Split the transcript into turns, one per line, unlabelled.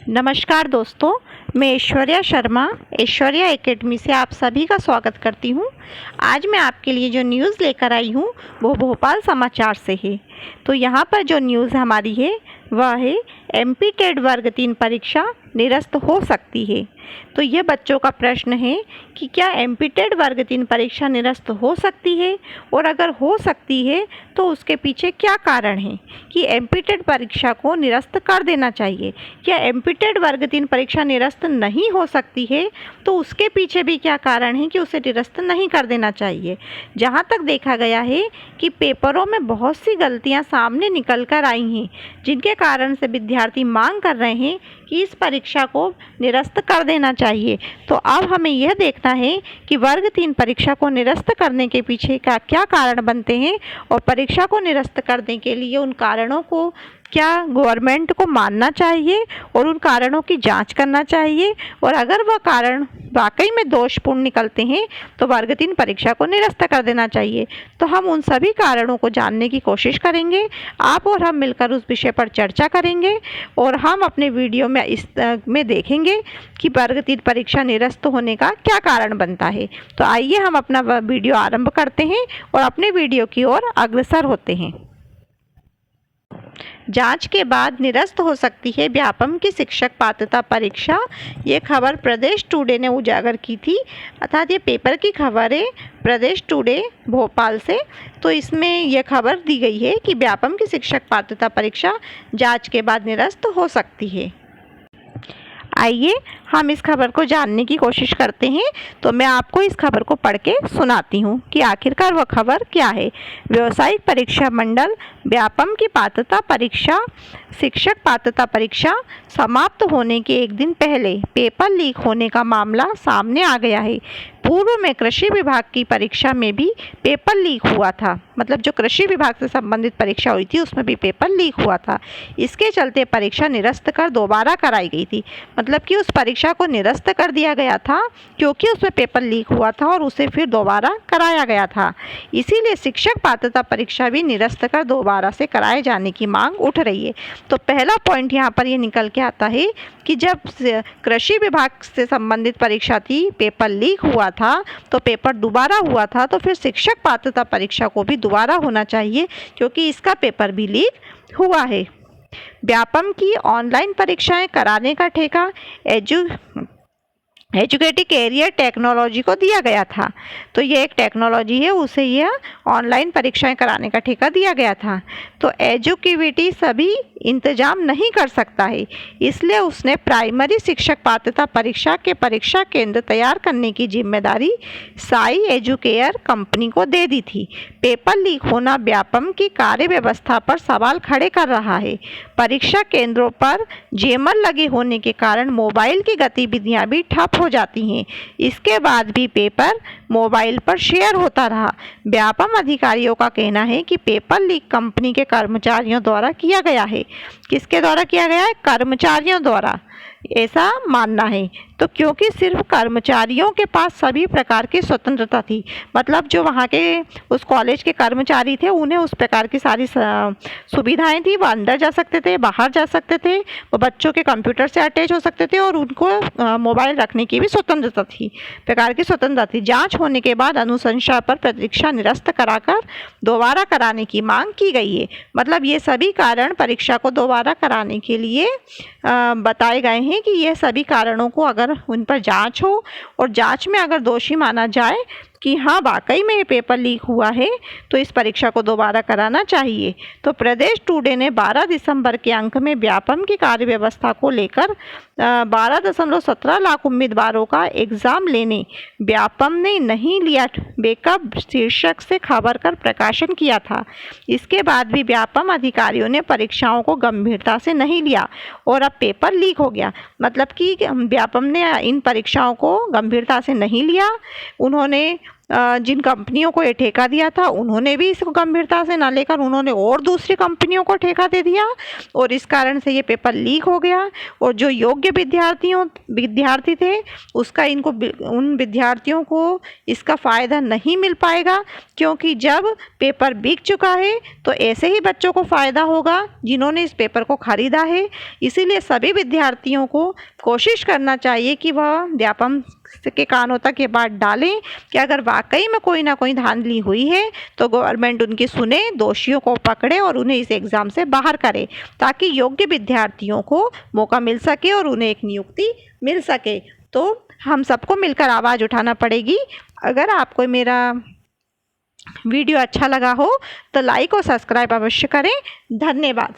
नमस्कार दोस्तों, मैं ऐश्वर्या शर्मा ऐश्वर्या एकेडमी से आप सभी का स्वागत करती हूं। आज मैं आपके लिए जो न्यूज़ लेकर आई हूं वो भोपाल समाचार से है। तो यहां पर जो न्यूज़ हमारी है वह है एमपी टेट वर्ग 3 परीक्षा निरस्त हो सकती है। तो यह बच्चों का प्रश्न है कि क्या एमपी टेट वर्ग 3 परीक्षा निरस्त हो सकती है, और अगर हो सकती है तो उसके पीछे क्या कारण है कि एमपी टेट परीक्षा को निरस्त कर देना चाहिए। क्या एमपी टेट वर्ग 3 परीक्षा निरस्त नहीं हो सकती है तो उसके पीछे भी क्या कारण है कि उसे निरस्त नहीं कर देना चाहिए। जहाँ तक देखा गया है कि पेपरों में बहुत सी गलतियाँ सामने निकल कर आई हैं, जिनके कारण से विद्यार्थी मांग कर रहे हैं कि इस परीक्षा को निरस्त कर देना चाहिए। तो अब हमें यह देखना है कि वर्ग 3 परीक्षा को निरस्त करने के पीछे का क्या कारण बनते हैं, और परीक्षा को निरस्त करने के लिए उन कारणों को क्या गवर्नमेंट को मानना चाहिए और उन कारणों की जांच करना चाहिए, और अगर वह कारण वाकई में दोषपूर्ण निकलते हैं तो वर्ग 3 परीक्षा को निरस्त कर देना चाहिए। तो हम उन सभी कारणों को जानने की कोशिश करेंगे। आप और हम मिलकर उस विषय पर चर्चा करेंगे और हम अपने वीडियो में में देखेंगे कि वर्ग 3 परीक्षा निरस्त होने का क्या कारण बनता है। तो आइए हम अपना वीडियो आरंभ करते हैं और अपने वीडियो की ओर अग्रसर होते हैं। जांच के बाद निरस्त हो सकती है व्यापम की शिक्षक पात्रता परीक्षा। ये खबर प्रदेश टुडे ने उजागर की थी, अर्थात ये पेपर की खबर है प्रदेश टुडे भोपाल से। तो इसमें यह खबर दी गई है कि व्यापम की शिक्षक पात्रता परीक्षा जांच के बाद निरस्त हो सकती है। आइए हम इस खबर को जानने की कोशिश करते हैं। तो मैं आपको इस खबर को पढ़ के सुनाती हूँ कि आखिरकार वह खबर क्या है। व्यावसायिक परीक्षा मंडल व्यापम की पात्रता परीक्षा शिक्षक पात्रता परीक्षा समाप्त होने के एक दिन पहले पेपर लीक होने का मामला सामने आ गया है। पूर्व में कृषि विभाग की परीक्षा में भी पेपर लीक हुआ था, मतलब जो कृषि विभाग से संबंधित परीक्षा हुई थी उसमें भी पेपर लीक हुआ था। इसके चलते परीक्षा निरस्त कर दोबारा कराई गई थी, मतलब कि उस परीक्षा को निरस्त कर दिया गया था क्योंकि उसमें पेपर लीक हुआ था और उसे फिर दोबारा कराया गया था। इसीलिए शिक्षक पात्रता परीक्षा भी निरस्त कर दोबारा से कराए जाने की मांग उठ रही है। तो पहला पॉइंट यहाँ पर ये निकल के आता है कि जब कृषि विभाग से संबंधित परीक्षा थी, पेपर लीक हुआ था, तो पेपर दोबारा हुआ था, तो फिर शिक्षक पात्रता परीक्षा को भी दोबारा होना चाहिए क्योंकि इसका पेपर भी लीक हुआ है। व्यापम की ऑनलाइन परीक्षाएं कराने का ठेका एजुकेटिव कैरियर टेक्नोलॉजी को दिया गया था। तो ये एक टेक्नोलॉजी है, उसे यह ऑनलाइन परीक्षाएं कराने का ठेका दिया गया था। तो एजुकेविटी सभी इंतजाम नहीं कर सकता है, इसलिए उसने प्राइमरी शिक्षक पात्रता परीक्षा के परीक्षा केंद्र तैयार करने की जिम्मेदारी साई एजुकेयर कंपनी को दे दी थी। पेपर लीक होना व्यापम की कार्य व्यवस्था पर सवाल खड़े कर रहा है। परीक्षा केंद्रों पर जेमर लगे होने के कारण मोबाइल की गतिविधियां भी ठप हो जाती हैं। इसके बाद भी पेपर मोबाइल पर शेयर होता रहा। व्यापम अधिकारियों का कहना है कि पेपर लीक कंपनी के कर्मचारियों द्वारा किया गया है। किसके द्वारा किया गया है? कर्मचारियों द्वारा, ऐसा मानना है। तो क्योंकि सिर्फ कर्मचारियों के पास सभी प्रकार की स्वतंत्रता थी, मतलब जो वहाँ के उस कॉलेज के कर्मचारी थे उन्हें उस प्रकार की सारी सुविधाएं थी। वो अंदर जा सकते थे, बाहर जा सकते थे, वो बच्चों के कंप्यूटर से अटैच हो सकते थे और उनको मोबाइल रखने की भी स्वतंत्रता थी, प्रकार की स्वतंत्रता थी। जांच होने के बाद अनुशंसा पर परीक्षा निरस्त कराकर दोबारा कराने की मांग की गई है। मतलब ये सभी कारण परीक्षा को दोबारा कराने के लिए बताए गए हैं कि ये सभी कारणों को अगर उन पर जांच हो और जांच में अगर दोषी माना जाए कि हाँ वाकई में ये पेपर लीक हुआ है तो इस परीक्षा को दोबारा कराना चाहिए। तो प्रदेश टुडे ने 12 दिसंबर के अंक में व्यापम की कार्य व्यवस्था को लेकर 12.17 लाख उम्मीदवारों का एग्जाम लेने व्यापम ने नहीं लिया बैकअप शीर्षक से खबर कर प्रकाशन किया था। इसके बाद भी व्यापम अधिकारियों ने परीक्षाओं को गंभीरता से नहीं लिया और अब पेपर लीक हो गया। मतलब कि व्यापम ने इन परीक्षाओं को गंभीरता से नहीं लिया, उन्होंने जिन कंपनियों को ये ठेका दिया था उन्होंने भी इसको गंभीरता से ना लेकर उन्होंने और दूसरी कंपनियों को ठेका दे दिया और इस कारण से ये पेपर लीक हो गया। और जो योग्य विद्यार्थी थे उसका उन विद्यार्थियों को इसका फ़ायदा नहीं मिल पाएगा, क्योंकि जब पेपर बिक चुका है तो ऐसे ही बच्चों को फ़ायदा होगा जिन्होंने इस पेपर को ख़रीदा है। इसीलिए सभी विद्यार्थियों को कोशिश करना चाहिए कि वह व्यापम के कानों तक ये बात डालें कि अगर वाकई में कोई ना कोई धांधली हुई है तो गवर्नमेंट उनकी सुने, दोषियों को पकड़े और उन्हें इस एग्ज़ाम से बाहर करे, ताकि योग्य विद्यार्थियों को मौका मिल सके और उन्हें एक नियुक्ति मिल सके। तो हम सबको मिलकर आवाज़ उठाना पड़ेगी। अगर आपको मेरा वीडियो अच्छा लगा हो तो लाइक और सब्सक्राइब अवश्य करें। धन्यवाद।